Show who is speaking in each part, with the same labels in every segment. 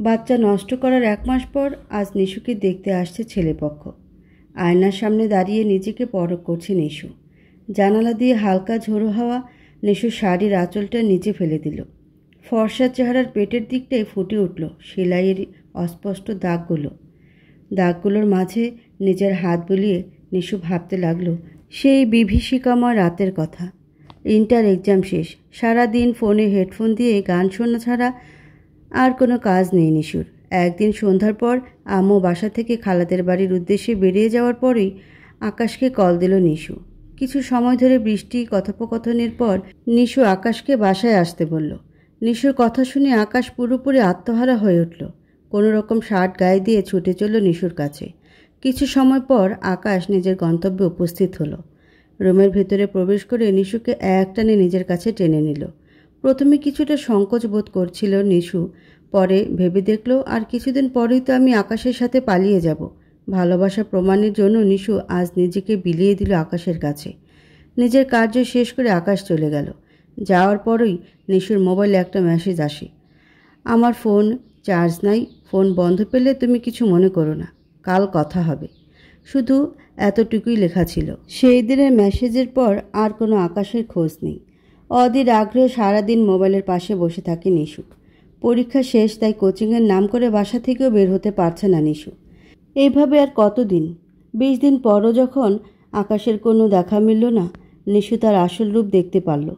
Speaker 1: বাচ্চা নষ্ট করার 1 মাস পর আজ নিশুকে দেখতে আসছে ছেলেপক্ষ। আয়নার সামনে দাঁড়িয়ে নিজেকে পরখ করছে নিশু। জানালা দিয়ে হালকা ঝোড়ো হাওয়া নিশুর শাড়ির আঁচলটা নিচে ফেলে দিল। ফর্সা চেহারার পেটের দিকটাই ফুটে উঠল সেলাইয়ের অস্পষ্ট দাগগুলোর মাঝে নিজের হাত বুলিয়ে নিশু ভাবতে লাগলো সেই বিভীষিকাময় রাতের কথা। ইন্টার এক্সাম শেষ, সারাদিন ফোনে হেডফোন দিয়ে গান শোনা ছাড়া আর কোনো কাজ নেই নিশুর। একদিন সন্ধ্যার পর আম্মু বাসা থেকে খালাদের বাড়ির উদ্দেশ্যে বেরিয়ে যাওয়ার পরেই আকাশকে কল দিল নিশু। কিছু সময় ধরে বৃষ্টি কথোপকথনের পর নিশু আকাশকে বাসায় আসতে বলল। নিশুর কথা শুনে আকাশ পুরোপুরি আত্মহারা হয়ে উঠল। কোনো রকম শার্ট গায়ে দিয়ে ছুটে চলল নিশুর কাছে। কিছু সময় পর আকাশ নিজের গন্তব্যে উপস্থিত হলো। রুমের ভেতরে প্রবেশ করে নিশুকে একটানে নিজের কাছে টেনে নিল। প্রথমে কিছুটা সংকোচ বোধ করছিল নিশু, পরে ভেবে দেখল আর কিছুদিন পরেই তো আমি আকাশের সাথে পালিয়ে যাব। ভালোবাসা প্রমাণের জন্য নিশু আজ নিজেকে বিলিয়ে দিল আকাশের কাছে। নিজের কার্য শেষ করে আকাশ চলে গেল। যাওয়ার পরই নিশুর মোবাইলে একটা মেসেজ আসে, আমার ফোন চার্জ নাই, ফোন বন্ধ পেলে তুমি কিছু মনে করো না, কাল কথা হবে। শুধু এতটুকুই লেখা ছিল। সেই দিনের মেসেজের পর আর কোনো আকাশের খোঁজ নেই। অধীর আগ্রহে সারাদিন মোবাইলের পাশে বসে থাকে নিশু। পরীক্ষা শেষ, তাই কোচিংয়ের নাম করে বাসা থেকেও বের হতে পারছে না নিশু। এইভাবে আর কতদিন? 20 দিন পরও যখন আকাশের কোনো দেখা মিলল না, নিশু তার আসল রূপ দেখতে পারল।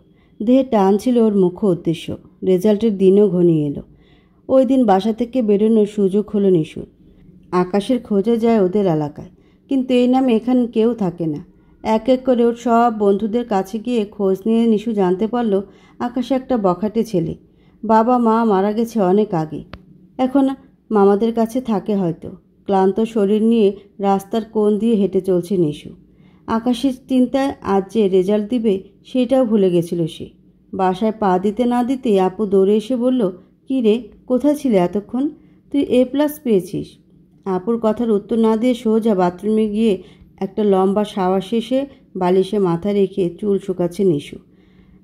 Speaker 1: দেহে টান ছিল ওর মুখ্য উদ্দেশ্য। রেজাল্টের দিনও ঘনিয়ে এলো। ওই দিন বাসা থেকে বেরোনোর সুযোগ হলো নিশুর। আকাশের খোঁজে যায় ওদের এলাকায়, কিন্তু এই নামে এখানে কেউ থাকে না। এক এক করে ওর সব বন্ধুদের কাছে গিয়ে খোঁজ নিয়ে নিশু জানতে পারল আকাশ একটা বখাটে ছেলে। বাবা মা মারা গেছে অনেক আগে। এখন মামাদের কাছে থাকে হয়তো। ক্লান্ত শরীর নিয়ে রাস্তার কোণ দিয়ে হেঁটে চলছে নিশু। আকাশের চিন্তায় আজ যে রেজাল্ট দিবে সেটাও ভুলে গেছিল সে। বাসায় পা দিতে না দিতেই আপু দৌড়ে এসে বলল, কী রে, কোথায় ছিলে এতক্ষণ? তুই A+ পেয়েছিস। আপুর কথার উত্তর না দিয়ে সোজা বাথরুমে গিয়ে একটা লম্বা শাওয়ার শেষে বালিশে মাথা রেখে চুল শুকাচ্ছে নিশু।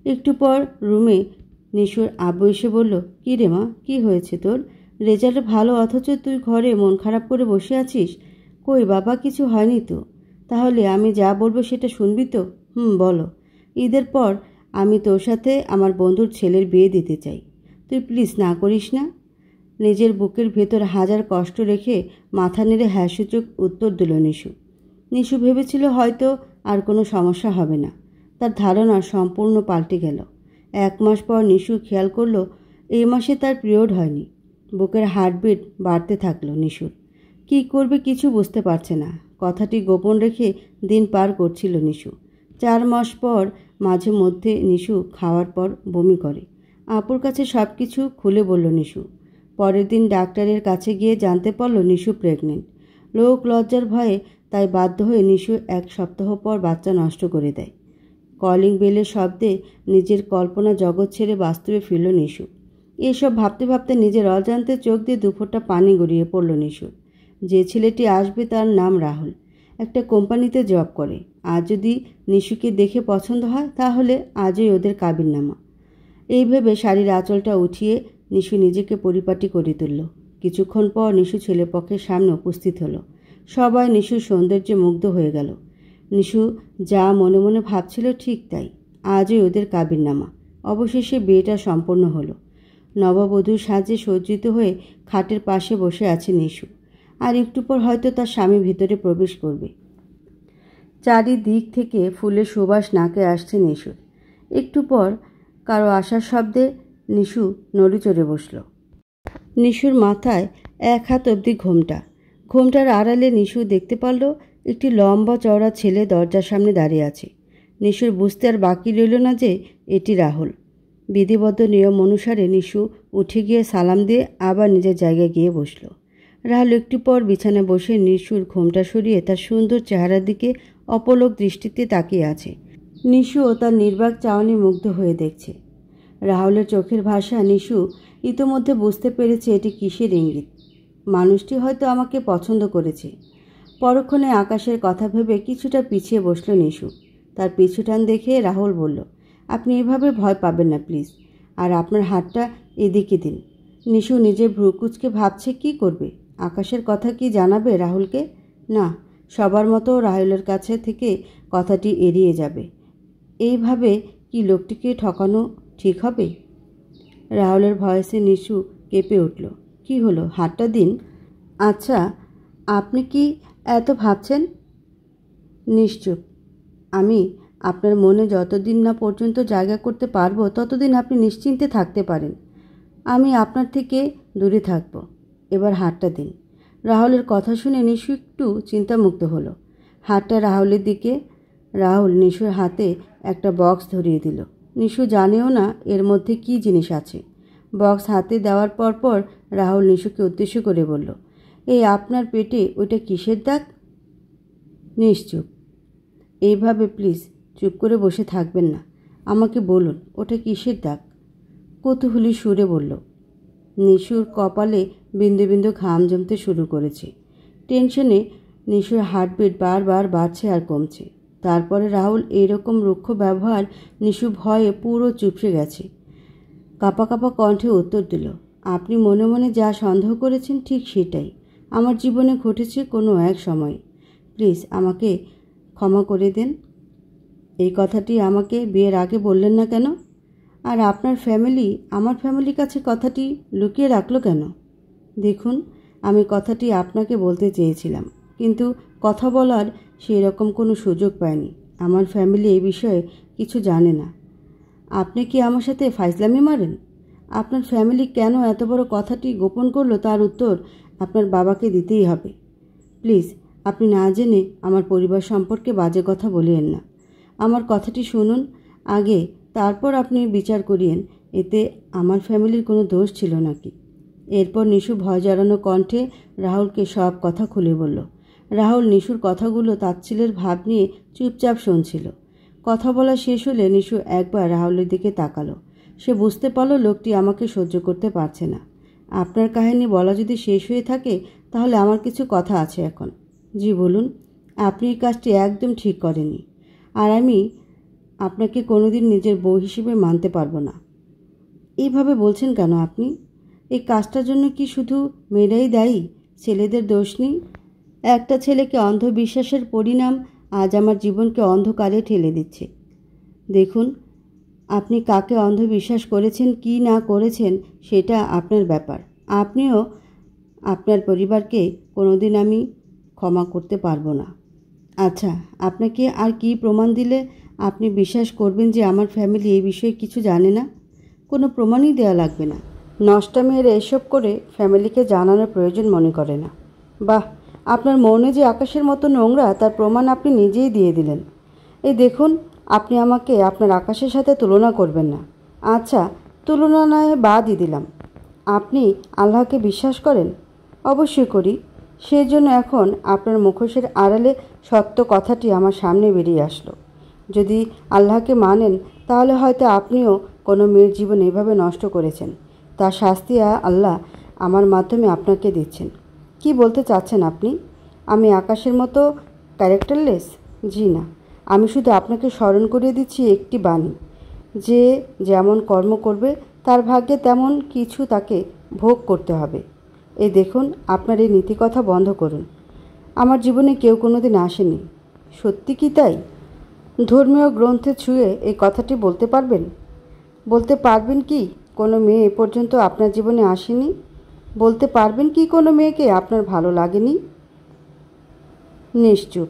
Speaker 1: একটু পর রুমে নিশুর আব্বু এসে বলল, কী রে মা, কী হয়েছে তোর? রেজাল্ট ভালো অথচ তুই ঘরে মন খারাপ করে বসে আছিস। কই বাবা, কিছু হয়নি তো? তাহলে আমি যা বলবো সেটা শুনবি তো? বলো। ঈদের পর আমি তোর সাথে আমার বন্ধুর ছেলের বিয়ে দিতে চাই। তুই প্লিজ না করিস না? নিজের বুকের ভেতর হাজার কষ্ট রেখে মাথা নেড়ে হ্যাঁসূচক উত্তর দিল নিশু। নিশু ভেবেছিল হয়তো আর কোনো সমস্যা হবে না। তার ধারণা সম্পূর্ণ পাল্টে গেল। 1 মাস পর নিশু খেয়াল করল এই মাসে তার পিরিয়ড হয়নি। বুকের হার্টবিট বাড়তে থাকলো নিশুর। কী করবে কিছু বুঝতে পারছে না। কথাটি গোপন রেখে দিন পার করছিল নিশু। 4 মাস পর মাঝে মধ্যে নিশু খাওয়ার পর বমি করে। আপুর কাছে সব কিছু খুলে বলল নিশু। পরের দিন ডাক্তারের কাছে গিয়ে জানতে পারল নিশু প্রেগনেন্ট। লোক লজ্জার ভয়ে তাই বাধ্য হয়ে নিশু 1 সপ্তাহ পর বাচ্চা নষ্ট করে দেয়। কলিং বেলের শব্দে নিজের কল্পনা জগৎ ছেড়ে বাস্তবে ফিরল নিশু। এসব ভাবতে ভাবতে নিজের অজান্তে চোখ দিয়ে 2 ফোঁটা পানি গড়িয়ে পড়ল নিশুর। যে ছেলেটি আসবে তার নাম রাহুল, একটা কোম্পানিতে জব করে। আজ যদি নিশুকে দেখে পছন্দ হয় তাহলে আজই ওদের কাবিননামা। এই ভেবে শাড়ির আঁচলটা উঠিয়ে নিশু নিজেকে পরিপাটি করে তুলল। কিছুক্ষণ পর নিশু ছেলেপক্ষের সামনে উপস্থিত হলো। সবাই নিশুর সৌন্দর্যে মুগ্ধ হয়ে গেল। নিশু যা মনে মনে ভাবছিল ঠিক তাই, আজই ওদের কাবিননামা। অবশেষে বিয়েটা সম্পন্ন হলো। নববধূর সাজে সজ্জিত হয়ে খাটের পাশে বসে আছে নিশু। আর একটু পর হয়তো তার স্বামী ভিতরে প্রবেশ করবে। চারিদিক থেকে ফুলের সুবাস নাকে আসছে নিশুর। একটু পর কারো আসার শব্দে নিশু নড়ে চড়ে বসল। নিশুর মাথায় 1 হাত অবধি ঘোমটার আড়ালে নিশু দেখতে পারল একটি লম্বা চওড়া ছেলে দরজার সামনে দাঁড়িয়ে আছে। নিশুর বুঝতে আর বাকি রইল না যে এটি রাহুল। বিধিবদ্ধ নিয়ম অনুসারে নিশু উঠে গিয়ে সালাম দিয়ে আবার নিজের জায়গায় গিয়ে বসল। রাহুল একটু পর বিছানায় বসে নিশুর ঘোমটা সরিয়ে তার সুন্দর চেহারার দিকে অপলক দৃষ্টিতে তাকিয়ে আছে। নিশুও তার নির্বাক চাহনি মুগ্ধ হয়ে দেখছে। রাহুলের চোখের ভাষা নিশু ইতোমধ্যে বুঝতে পেরেছে এটি কিসের ইঙ্গিত। মানুষটি হয়তো আমাকে পছন্দ করেছে। পরক্ষণে আকাশের কথা ভেবে কিছুটা পিছিয়ে বসল নিশু। তার পিছুটান দেখে রাহুল বলল, আপনি এভাবে ভয় পাবেন না প্লিজ, আর আপনার হাতটা এদিকে দিন। নিশু নিজের ভ্রুকুচকে ভাবছে কি করবে। আকাশের কথা কি জানাবে রাহুলকে? না, সবার মতো রাহুলের কাছে থেকে কথাটি এড়িয়ে যাবে। এইভাবে কি লোকটিকে ঠকানো ঠিক হবে? রাহুলের ভয়েসে নিশু কেঁপে উঠল। কি হলো, হাতটা দিন। আচ্ছা, আপনি কি এত ভাবছেন? নিশ্চুপ। আমি আপনার মনে যতদিন না পর্যন্ত জায়গা করতে পারবো ততদিন আপনি নিশ্চিন্তে থাকতে পারেন। আমি আপনার থেকে দূরে থাকব। এবার হাতটা দিন। রাহুলের কথা শুনে নিশু একটু চিন্তামুক্ত হলো। হাতটা রাহুলের দিকে। রাহুল নিশুর হাতে একটা বক্স ধরিয়ে দিল। নিশু জানেও না এর মধ্যে কি জিনিস আছে। বক্স হাতে দেওয়ার পর রাহুল নিশুকে উদ্দেশ্য করে বলল, এই আপনার পেটে ওইটা কিসের দাগ? নিশ্চুপ। এইভাবে প্লিজ চুপ করে বসে থাকবেন না, আমাকে বলুন ওটা কিসের দাগ? কৌতূহলী সুরে বলল। নিশুর কপালে বিন্দু বিন্দু ঘাম জমতে শুরু করেছে। টেনশনে নিশুর হার্টবিট বারবার বাড়ছে আর কমছে। তারপরে রাহুল এইরকম রুক্ষ ব্যবহার নিশু ভয়ে পুরো চুপসে গেছে। কাঁপা কাঁপা কণ্ঠে উত্তর দিল, আপনি মনে মনে যা সন্দেহ করেছেন ঠিক সেটাই আমার জীবনে ঘটেছে কোনো এক সময়। প্লিজ আমাকে ক্ষমা করে দেন। এই কথাটি আমাকে বিয়ের আগে বললেন না কেন? আর আপনার ফ্যামিলি আমার ফ্যামিলির কাছে কথাটি লুকিয়ে রাখলো কেন? দেখুন, আমি কথাটি আপনাকে বলতে চেয়েছিলাম, কিন্তু কথা বলার সেই রকম কোনো সুযোগ পাইনি। আমার ফ্যামিলি এই বিষয়ে কিছু জানে না। আপনি কি আমার সাথে ফাইজলামি মারেন? আপনার ফ্যামিলি কেন এত বড় কথাটি গোপন করলো তার উত্তর আপনার বাবাকে দিতেই হবে। প্লিজ আপনি না জেনে আমার পরিবার সম্পর্কে বাজে কথা বলিয়েন না। আমার কথাটি শুনুন আগে, তারপর আপনি বিচার করিয়েন এতে আমার ফ্যামিলির কোনো দোষ ছিল নাকি। এরপর নিশু ভয় জড়ানো কণ্ঠে রাহুলকে সব কথা খুলে বলল। রাহুল নিশুর কথাগুলো তাচ্ছিলের ভাব নিয়ে চুপচাপ শুনছিল। কথা বলা শেষ হলে নিশু একবার রাহুলের দিকে তাকালো। সে বুঝতে পারল লোকটি আমাকে সহ্য করতে পারছে না। আপনার কাহিনী বলা যদি শেষ হয়ে থাকে তাহলে আমার কিছু কথা আছে এখন। জি বলুন। আপনি এই কাজটি একদম ঠিক করেননি, আর আমি আপনাকে কোনোদিন নিজের বউ হিসেবে মানতে পারবো না। এইভাবে বলছেন কেন আপনি? এই কাজটার জন্য কি শুধু মেয়েরাই দায়ী? ছেলেদের দোষ নেই? একটা ছেলেকে অন্ধবিশ্বাসের পরিণাম আজ আমার জীবনকে অন্ধকারে ঠেলে দিচ্ছে। দেখুন, আপনি কাকে অন্ধবিশ্বাস করেছেন কি না করেছেন সেটা আপনার ব্যাপার। আপনিও আপনার পরিবারকে কোনোদিন আমি ক্ষমা করতে পারবো না। আচ্ছা, আপনাকে আর কি প্রমাণ দিলে আপনি বিশ্বাস করবেন যে আমার ফ্যামিলি এই বিষয়ে কিছু জানে না? কোনো প্রমাণই দেওয়া লাগবে না। নষ্টা মেয়েরা এসব করে ফ্যামিলিকে জানানোর প্রয়োজন মনে করে না। বাহ, আপনার মনে যে আকাশের মতো নোংরা তার প্রমাণ আপনি নিজেই দিয়ে দিলেন। এই দেখুন, আপনি আমাকে আপনার আকাশের সাথে তুলনা করবেন না। আচ্ছা, তুলনা নয় বাদই দিলাম। আপনি আল্লাহকে বিশ্বাস করেন? অবশ্যই করি। সেজন্য এখন আপনার মুখোশের আড়ালে সত্য কথাটি আমার সামনে বেরিয়ে আসলো। যদি আল্লাহকে মানেন তাহলে হয়তো আপনিও কোনো মেয়ের জীবন এভাবে নষ্ট করেছেন। তার শাস্তি আল্লাহ আমার মাধ্যমে আপনাকে দিচ্ছেন। কি বলতে চাচ্ছেন আপনি? আমি আকাশের মতো ক্যারেক্টারলেস? জি না, আমি শুধু আপনাকে স্মরণ করিয়ে দিচ্ছি একটি বাণী, যে যেমন কর্ম করবে তার ভাগ্যে তেমন কিছু তাকে ভোগ করতে হবে। এই দেখুন, আপনার এই নীতিকথা বন্ধ করুন। আমার জীবনে কেউ কোনোদিন আসেনি। সত্যি কি তাই? ধর্মীয় গ্রন্থে ছুঁয়ে এই কথাটি বলতে পারবেন? বলতে পারবেন কি কোনো মেয়ে এ পর্যন্ত আপনার জীবনে আসেনি? বলতে পারবেন কি কোনো মেয়েকে আপনার ভালো লাগেনি? নিশ্চুপ।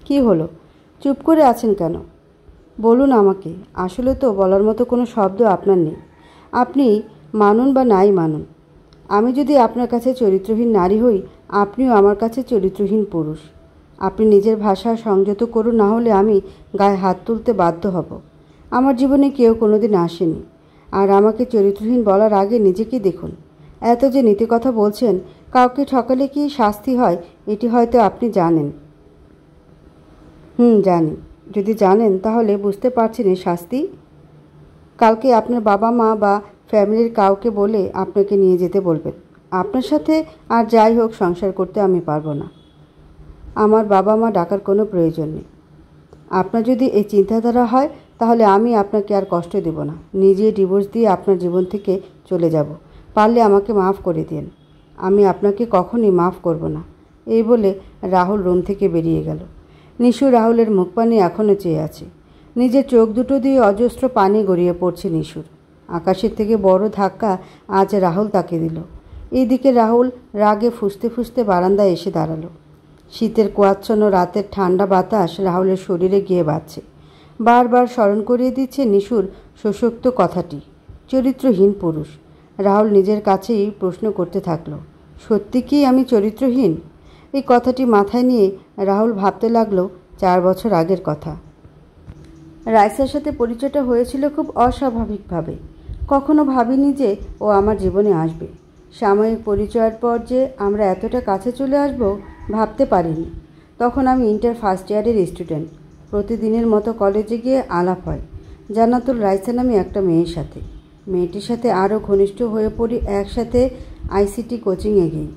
Speaker 1: কি হলো, চুপ করে আছেন কেন? বলুন আমাকে। আসলে তো বলার মতো কোনো শব্দ আপনার নেই। আপনি মানুন বা নাই মানুন, আমি যদি আপনার কাছে চরিত্রহীন নারী হই, আপনিও আমার কাছে চরিত্রহীন পুরুষ। আপনি নিজের ভাষা সংযত করুন, না হলে আমি গায়ে হাত তুলতে বাধ্য হব। আমার জীবনে কেউ কোনোদিন আসেনি, আর আমাকে চরিত্রহীন বলার আগে নিজেকেই দেখুন। এত যে নীতি কথা বলছেন, কাউকে ঠকালে কি শাস্তি হয় এটি হয়তো আপনি জানেন। জানি। যদি জানেন তাহলে বুঝতে পারছেন এই শাস্তি। কালকে আপনার বাবা মা বা ফ্যামিলির কাউকে বলে আপনাকে নিয়ে যেতে বলবেন। আপনার সাথে আর যাই হোক সংসার করতে আমি পারবো না। আমার বাবা মা ডাকার কোনো প্রয়োজন নেই। আপনার যদি এই চিন্তাধারা হয় তাহলে আমি আপনাকে আর কষ্ট দেব না। নিজে ডিভোর্স দিয়ে আপনার জীবন থেকে চলে যাব। পারলে আমাকে মাফ করে দিন। আমি আপনাকে কখনই মাফ করব না। এই বলে রাহুল রুম থেকে বেরিয়ে গেল। নিশু রাহুলের মুখপানে এখনও চেয়ে আছে। নিজের চোখ দুটো দিয়ে অজস্র পানি গড়িয়ে পড়ছে নিশুর। আকাশের থেকে বড় ধাক্কা আজ রাহুল তাকে দিল। এইদিকে রাহুল রাগে ফুঁসতে ফুঁসতে বারান্দায় এসে দাঁড়ালো। শীতের কুয়াচ্ছন্ন রাতের ঠান্ডা বাতাস রাহুলের শরীরে গিয়ে বাজছে। বারবার স্মরণ করিয়ে দিচ্ছে নিশুর সশক্ত কথাটি, চরিত্রহীন পুরুষ। রাহুল নিজের কাছেই প্রশ্ন করতে থাকলো, সত্যি কি আমি চরিত্রহীন? এই কথাটি মাথায় নিয়ে রাহুল ভাবতে লাগলো 4 বছর আগের কথা। রাইসার সাথে পরিচয়টা হয়েছিল খুব অস্বাভাবিকভাবে। কখনো ভাবিনি যে ও আমার জীবনে আসবে। সাময়িক পরিচয়ের পর যে আমরা এতটা কাছে চলে আসব ভাবতে পারিনি। তখন আমি ইন্টার ফার্স্ট ইয়ারের স্টুডেন্ট। প্রতিদিনের মতো কলেজে গিয়ে আলাপ হয় জান্নাতুল রাইসা নামে একটা মেয়ের সাথে। মেয়েটির সাথে আরও ঘনিষ্ঠ হয়ে পড়ি একসাথে আইসিটি কোচিংয়ে গিয়ে।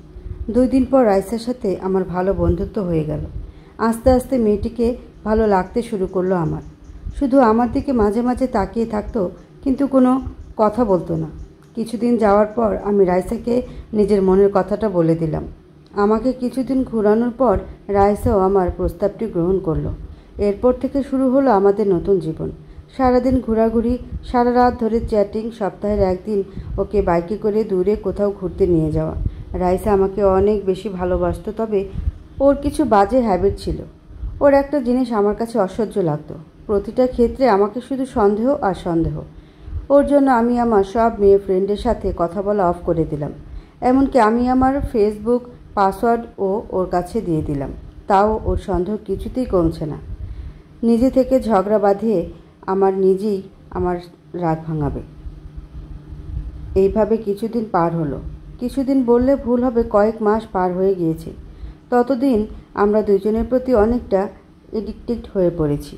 Speaker 1: 2 দিন পর রাইসার সাথে আমার ভালো বন্ধুত্ব হয়ে গেল। আস্তে আস্তে মেয়েটিকে ভালো লাগতে শুরু করলো আমার। শুধু আমার দিকে মাঝে মাঝে তাকিয়ে থাকতো, কিন্তু কোনো কথা বলতো না। কিছুদিন যাওয়ার পর আমি রাইসাকে নিজের মনের কথাটা বলে দিলাম। আমাকে কিছুদিন ঘোরানোর পর রাইসাও আমার প্রস্তাবটি গ্রহণ করলো। এরপর থেকে শুরু হলো আমাদের নতুন জীবন। সারাদিন ঘোরাঘুরি, সারা রাত ধরে চ্যাটিং, সপ্তাহের একদিন ওকে বাইকে করে দূরে কোথাও ঘুরতে নিয়ে যাওয়া। রাইসা আমাকে অনেক বেশি ভালোবাসতো, তবে ওর কিছু বাজে হ্যাবিট ছিল। ওর একটা জিনিস আমার কাছে অসহ্য লাগতো, প্রতিটা ক্ষেত্রে আমাকে শুধু সন্দেহ আর সন্দেহ। ওর জন্য আমি আমার সব মেয়ে ফ্রেন্ডের সাথে কথা বলা অফ করে দিলাম। এমনকি আমি আমার ফেসবুক পাসওয়ার্ডও ওর কাছে দিয়ে দিলাম। তাও ওর সন্দেহ কিছুতেই কমছে না। নিজে থেকে ঝগড়া বাঁধিয়ে নিজেই আমার রাগ ভাঙাবে। এইভাবে কিছুদিন পার হলো। কিছুদিন বললে ভুল হবে, কয়েক মাস পার হয়ে গিয়েছে। ততদিন আমরা দুজনের প্রতি অনেকটা এডিক্টেড হয়ে পড়েছি।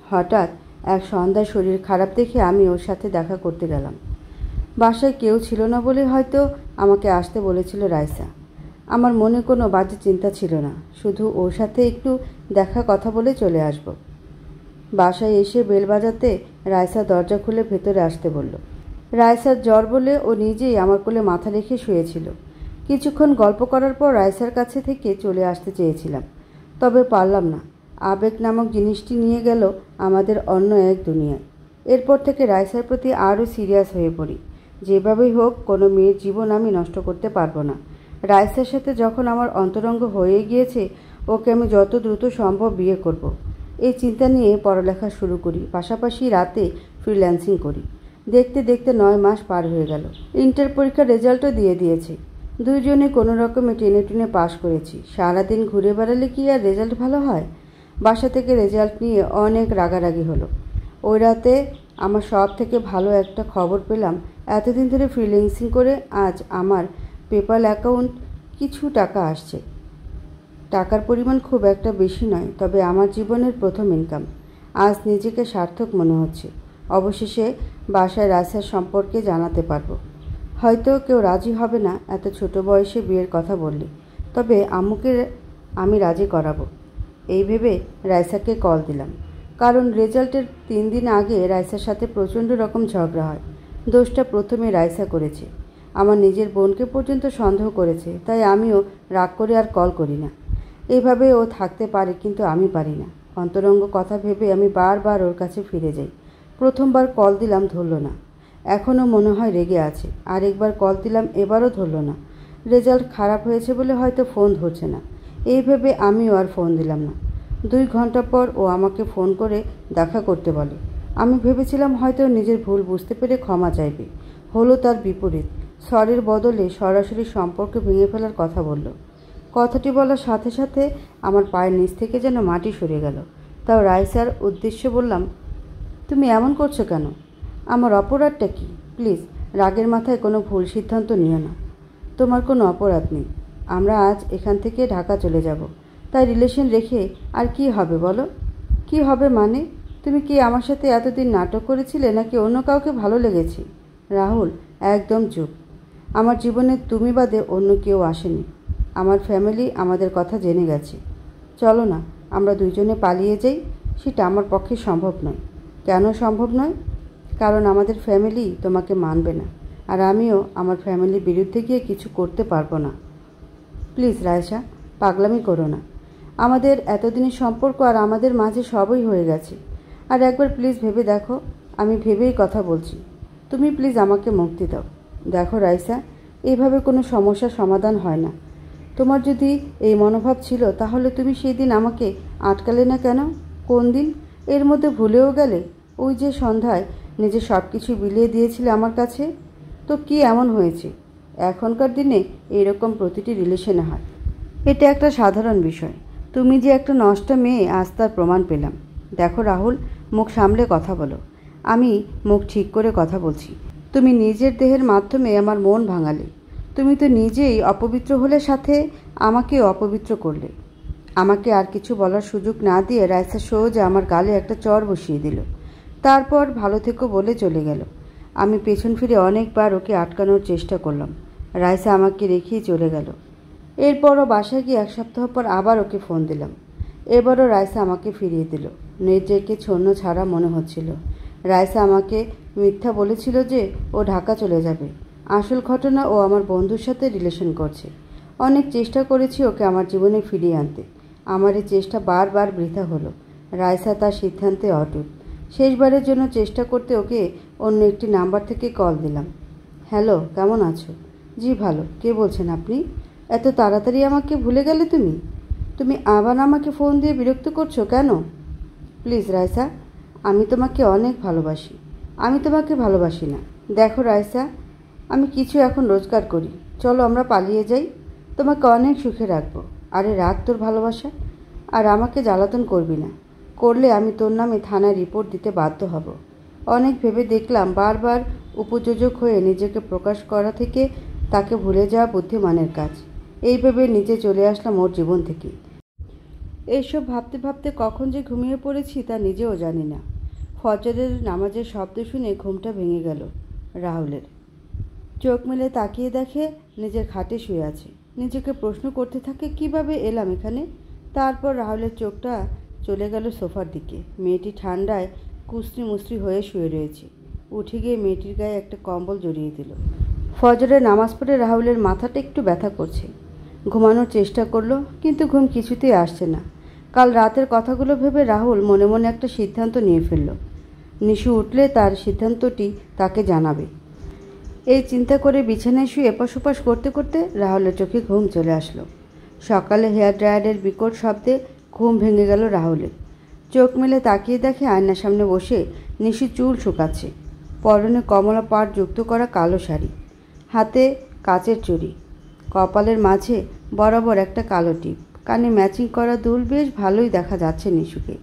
Speaker 1: হঠাৎ এক সন্ধ্যায় শরীর খারাপ দেখে আমি ওর সাথে দেখা করতে গেলাম। বাসায় কেউ ছিল না বলে হয়তো আমাকে আসতে বলেছিল রাইসা। আমার মনে কোনো বাজে চিন্তা ছিল না, শুধু ওর সাথে একটু দেখা কথা বলে চলে আসব। বাসায় এসে বেল বাজাতে রাইসা দরজা খুলে ভেতরে আসতে বলল। রাইসার জ্বর বলে ও নিজেই আমার কোলে মাথা রেখে শুয়েছিল। কিছুক্ষণ গল্প করার পর রাইসার কাছে থেকে চলে আসতে চেয়েছিলাম, তবে পারলাম না। আবেগ নামক জিনিসটি নিয়ে গেল আমাদের অন্য এক দুনিয়ায়। এরপর থেকে রাইসার প্রতি আরও সিরিয়াস হয়ে পড়ি। যেভাবেই হোক কোনো মেয়ের জীবন আমি নষ্ট করতে পারবো না। রাইসার সাথে যখন আমার অন্তরঙ্গ হয়ে গিয়েছে, ওকে আমি যত দ্রুত সম্ভব বিয়ে করব। এই চিন্তা নিয়ে পড়ালেখা শুরু করি, পাশাপাশি রাতে ফ্রিল্যান্সিং করি। দেখতে দেখতে 9 মাস পার হয়ে গেল। ইন্টার পরীক্ষার রেজাল্টও দিয়ে দিয়েছে। দুইজনে কোনো রকমে টেনে টুনে পাশ করেছি। সারাদিন ঘুরে বেড়ালে কি আর রেজাল্ট ভালো হয়? বাসা থেকে রেজাল্ট নিয়ে অনেক রাগারাগি হলো। ওই রাতে আমার সব থেকে ভালো একটা খবর পেলাম। এতদিন ধরে ফ্রিল্যান্সিং করে আজ আমার পেপ্যাল অ্যাকাউন্ট কিছু টাকা আসছে। টাকার পরিমাণ খুব একটা বেশি নয়, তবে আমার জীবনের প্রথম ইনকাম। আজ নিজেকে সার্থক মনে হচ্ছে। অবশেষে বাসায় রাইসার সম্পর্কে জানাতে পারবো। হয়তো কেউ রাজি হবে না এত ছোট বয়সে বিয়ের কথা বললে, তবে আম্মুকে আমি রাজি করাবো। এই ভেবে রাইসাকে কল দিলাম, কারণ রেজাল্টের 3 দিন আগে রাইসার সাথে প্রচণ্ড রকম ঝগড়া হয়। দোষটা প্রথমে রাইসা করেছে। আমার নিজের বোনকে পর্যন্ত সন্দেহ করেছে, তাই আমিও রাগ করে আর কল করি না। এইভাবে ও থাকতে পারে, কিন্তু আমি পারি না। অন্তরঙ্গ কথা ভেবে আমি বারবার ওর কাছে ফিরে যাই। প্রথমবার কল দিলাম, ধরল না। এখনও মনে হয় রেগে আছে। আরেকবার কল দিলাম, এবারও ধরল না। রেজাল্ট খারাপ হয়েছে বলে হয়তো ফোন ধরছে না। এই ভেবে আমিও আর ফোন দিলাম না। 2 ঘন্টা পর ও আমাকে ফোন করে দেখা করতে বলে। আমি ভেবেছিলাম হয়তো নিজের ভুল বুঝতে পেরে ক্ষমা চাইবে। হলো তার বিপরীত। সরির বদলে সরাসরি সম্পর্ক ভেঙে ফেলার কথা বলল। কথাটি বলার সাথে সাথে আমার পায়ের নিচ থেকে যেন মাটি সরে গেল। তাও রাইসার উদ্দেশ্যে বললাম, তুমি এমন করছো কেন? আমার অপরাধটা কি? প্লিজ রাগের মাথায় কোনো ভুল সিদ্ধান্ত নিও না। তোমার কোনো অপরাধ নেই। আমরা আজ এখান থেকে ঢাকা চলে যাব। তাই রিলেশন রেখে আর কি হবে বলো? কি হবে মানে? তুমি কি আমার সাথে এতদিন নাটক করেছিলে, নাকি অন্য কাউকে ভালো লেগেছে? রাহুল, একদম চুপ। আমার জীবনে তুমি বাদে অন্য কেউ আসেনি। আমার ফ্যামিলি আমাদের কথা জেনে গেছে। চলো না, আমরা দুইজনে পালিয়ে যাই। সেটা আমার পক্ষে সম্ভব নয়। কেন সম্ভব নয়? কারণ আমাদের ফ্যামিলি তোমাকে মানবে না। আর আমিও আমার ফ্যামিলির বিরুদ্ধে গিয়ে কিছু করতে পারবো না। প্লিজ রায়সা, পাগলামি করো না। আমাদের এতদিনের সম্পর্ক আর আমাদের মাঝে সবই হয়ে গেছে। আর একবার প্লিজ ভেবে দেখো, আমি ভেবেই কথা বলছি। তুমি প্লিজ আমাকে মুক্তি দাও। দেখো রাইসা, এইভাবে কোনো সমস্যার সমাধান হয় না। তোমার যদি এই মনোভাব ছিল তাহলে তুমি সেই দিন আমাকে আটকালে না কেন? কোন দিন? এর মধ্যে ভুলেও গেলে? ওই যে সন্ধ্যায় নিজে সব কিছু বিলিয়ে দিয়েছিলে আমার কাছে। তো কি এমন হয়েছে? এখনকার দিনে এইরকম প্রতিটি রিলেশনে হয়। এটা একটা সাধারণ বিষয়। তুমি যে একটা নষ্ট মেয়ে, আজ তার প্রমাণ পেলাম। দেখো রাহুল, মুখ সামলে কথা বলো। আমি মুখ ঠিক করে কথা বলছি। তুমি নিজের দেহের মাধ্যমে আমার মন ভাঙালে। তুমি তো নিজেই অপবিত্র হলে, সাথে আমাকেও অপবিত্র করলে। আমাকে আর কিছু বলার সুযোগ না দিয়ে রাইসা সোজা আমার গালে একটা চড় বসিয়ে দিল। তারপর ভালো থেকো বলে চলে গেল। আমি পেছন ফিরে অনেকবার ওকে আটকানোর চেষ্টা করলাম। রাইসা আমাকে রেখেই চলে গেল। এরপরও বাসায় গিয়ে 1 সপ্তাহ পর আবার ওকে ফোন দিলাম। এবারও রাইসা আমাকে ফিরিয়ে দিল। নিজেকে ছন্ন ছাড়া মনে হচ্ছিল। রাইসা আমাকে মিথ্যা বলেছিল যে ও ঢাকা চলে যাবে। আসল ঘটনা, ও আমার বন্ধুর সাথে রিলেশন করছে। অনেক চেষ্টা করেছি ওকে আমার জীবনে ফিরিয়ে আনতে। আমার এই চেষ্টা বারবার বৃথা হলো। রাইসা তার সিদ্ধান্তে অটুট। শেষবারের জন্য চেষ্টা করতে ওকে অন্য একটি নাম্বার থেকে কল দিলাম। হ্যালো, কেমন আছো? জি ভালো। কে বলছেন আপনি? এত তাড়াতাড়ি আমাকে ভুলে গেলে তুমি? তুমি আবার আমাকে ফোন দিয়ে বিরক্ত করছো কেন? প্লিজ রাইসা, আমি তোমাকে অনেক ভালোবাসি। আমি তোমাকে ভালোবাসি না। দেখো রাইসা, আমি কিছু এখন রোজগার করি। চলো আমরা পালিয়ে যাই। তোমাকে অনেক সুখে রাখবো। আরে রাখ তোর ভালোবাসা। আর আমাকে জ্বালাতন করবি না। করলে আমি তোর নামে থানায় রিপোর্ট দিতে বাধ্য হব। অনেক ভেবে দেখলাম বারবার উপযোজক হয়ে নিজেকে প্রকাশ করা থেকে তাকে ভুলে যাওয়া বুদ্ধিমানের কাজ। এই ভেবে নিচে চলে আসলাম ওর জীবন থেকে। এইসব ভাবতে ভাবতে কখন যে ঘুমিয়ে পড়েছি তা নিজেও জানি না। ফজরের নামাজের শব্দ শুনে ঘুমটা ভেঙে গেল রাহুলের। চোখ মেলে তাকিয়ে দেখে নিজের খাটে শুয়ে আছে। নিজেকে প্রশ্ন করতে থাকে, কিভাবে এলাম এখানে? তারপর রাহুলের চোখটা চলে গেল সোফার দিকে। মেয়েটি ঠান্ডায় কুসরি মুসরি হয়ে শুয়ে রয়েছে। উঠে গিয়ে মেয়েটির গায়ে একটা কম্বল জড়িয়ে দিল। ফজরের নামাজ পড়ে রাহুলের মাথাটা একটু ব্যথা করছে। ঘুমানোর চেষ্টা করলো, কিন্তু ঘুম কিছুতেই আসছে না। কাল রাতের কথাগুলো ভেবে রাহুল মনে মনে একটা সিদ্ধান্ত নিয়ে ফেলল। নিশু উঠলে তার সিদ্ধান্তটি তাকে জানাবে। এই চিন্তা করে বিছানায় শুয়ে এপাশ ওপাশ করতে করতে রাহুলের চোখে ঘুম চলে আসলো। সকালে হেয়ার ড্রায়ারের বিকট শব্দে ঘুম ভেঙে গেল রাহুলের। চোখ মেলে তাকিয়ে দেখে আয়নার সামনে বসে নিশু চুল শুকাচ্ছে। পরনে কমলা পাড় যুক্ত করা কালো শাড়ি, হাতে কাচের চুড়ি, কপালের মাঝে বরাবর একটা কালো টিপ, কানে ম্যাচিং করা দুল। বেশ ভালোই দেখা যাচ্ছে নিশুকে।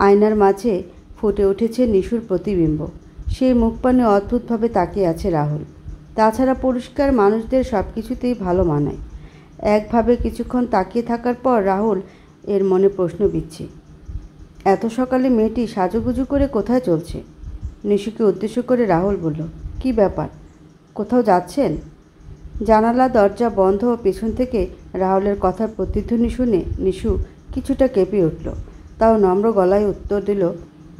Speaker 1: আয়নার মাঝে ফুটে উঠেছে নিশুর প্রতিবিম্ব। সেই মুখপানে অদ্ভুতভাবে তাকিয়ে আছে রাহুল। তাছাড়া পরিষ্কার মানুষদের সব কিছুতেই ভালো মানায়। একভাবে কিছুক্ষণ তাকিয়ে থাকার পর রাহুল এর মনে প্রশ্ন বিচ্ছে। এত সকালে মেয়েটি সাজুগুজু করে কোথায় চলছে? নিশুকে উদ্দেশ্য করে রাহুল বলল, কি ব্যাপার, কোথাও যাচ্ছেন? জানালা দরজা বন্ধ ও পেছন থেকে রাহুলের কথার প্রতিধ্বনি শুনে নিশু কিছুটা কেঁপে উঠল। তাও নম্র গলায় উত্তর দিল,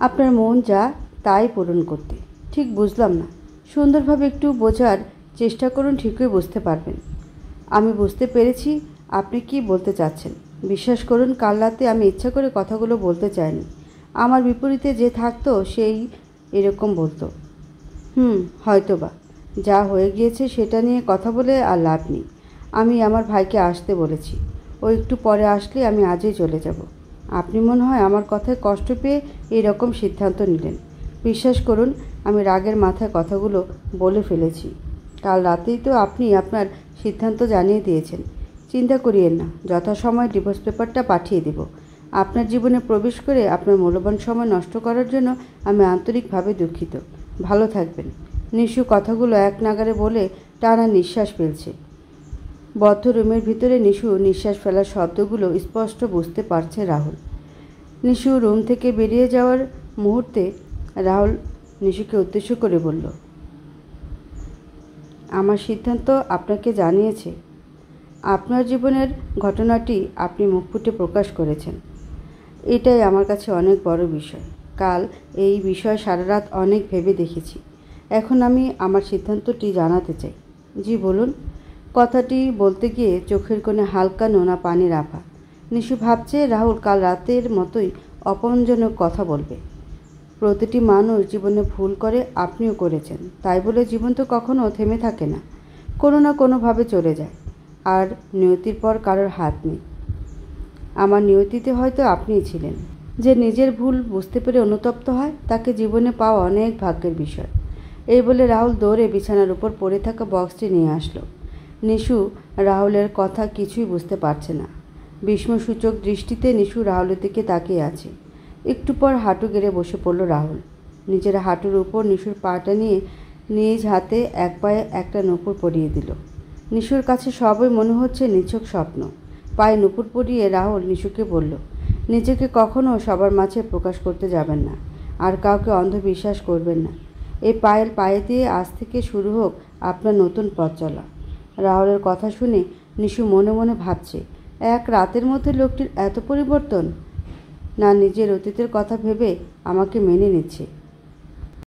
Speaker 1: আপনার মন যা তাই পূরণ করতে। ঠিক বুঝলাম না, সুন্দরভাবে একটু বোঝার চেষ্টা করুন, ঠিকই বুঝতে পারবেন। আমি বুঝতে পেরেছি আপনি কি বলতে চাচ্ছেন। বিশ্বাস করুন, কাল রাতে আমি ইচ্ছা করে কথাগুলো বলতে চাইনি। আমার বিপরীতে যে থাকতো সেই এরকম বলতো। হয়তোবা। যা হয়ে গিয়েছে সেটা নিয়ে কথা বলে আর লাভ নেই। আমি আমার ভাইকে আসতে বলেছি। ও একটু পরে আসলে আমি আজই চলে যাব। আপনি মনে হয় আমার কথায় কষ্ট পেয়ে এইরকম সিদ্ধান্ত নিলেন। বিশ্বাস করুন, আমি রাগের মাথায় কথাগুলো বলে ফেলেছি। কাল রাতেই তো আপনি আপনার সিদ্ধান্ত জানিয়ে দিয়েছেন। চিন্তা করিয়েন না, যথাসময়ে ডিভোর্স পেপারটা পাঠিয়ে দেব। আপনার জীবনে প্রবেশ করে আপনার মূল্যবান সময় নষ্ট করার জন্য আমি আন্তরিকভাবে দুঃখিত। ভালো থাকবেন। নিশু কথাগুলো এক নাগারে বলে টানা নিঃশ্বাস ফেলছে। বদ্ধ রুমের ভিতরে নিশু নিঃশ্বাস ফেলার শব্দগুলো স্পষ্ট বুঝতে পারছে রাহুল। নিশু রুম থেকে বেরিয়ে যাওয়ার মুহূর্তে রাহুল নিশুকে উদ্দেশ্য করে বলল, আমার সিদ্ধান্ত আপনাকে জানিয়েছে। আপনার জীবনের ঘটনাটি আপনি মুখ ফুটে প্রকাশ করেছেন। এটাই আমার কাছে অনেক বড় বিষয়। কাল এই বিষয়ে সারা রাত অনেক ভেবে দেখেছি। এখন আমি আমার সিদ্ধান্তটি জানাতে চাই। জি বলুন। কথাটি বলতে গিয়ে চোখের কোণে হালকা নোনা পানির আভা। নিশু ভাবছে রাহুল কাল রাতের মতোই অপমানজনক কথা বলবে। প্রতিটি মানুষ জীবনে ভুল করে, আপনিও করেছেন। তাই বলে জীবন তো কখনো থেমে থাকে না, কোনো না কোনোভাবে চলে যায়। আর নিয়তির পর কারোর হাত নেই। আমার নিয়তিতে হয়তো আপনিই ছিলেন। যে নিজের ভুল বুঝতে পেরে অনুতপ্ত হয় তাকে জীবনে পাওয়া অনেক ভাগ্যের বিষয়। এই বলে রাহুল দৌড়ে বিছানার উপর পড়ে থাকা বক্সটি নিয়ে আসলো। নিশু রাহুলের কথা কিছুই বুঝতে পারছে না। বিস্ময়সূচক দৃষ্টিতে নিশু রাহুলের দিকে তাকিয়ে আছে। একটু পর হাঁটু গেড়ে বসে পড়ল রাহুল। নিজের হাঁটুর উপর নিশুর পাটা নিয়ে নিজ হাতে এক পায়ে একটা নূপুর পরিয়ে দিল। নিশুর কাছে সবই মনে হচ্ছে নিছক স্বপ্ন। পায়ে নূপুর পরিয়ে রাহুল নিশুকে বলল, নিজেকে কখনো সবার মাঝে প্রকাশ করতে যাবেন না, আর কাউকে অন্ধবিশ্বাস করবেন না। এই পায়ের পায়ে দিয়ে আজ থেকে শুরু হোক আপনার নতুন পথ চলা। রাহুলের কথা শুনে নিশু মনে মনে ভাবছে, এক রাতের মধ্যে লোকটির এত পরিবর্তন। না নিজের অতীতের কথা ভেবে আমাকে মেনে নিচ্ছে,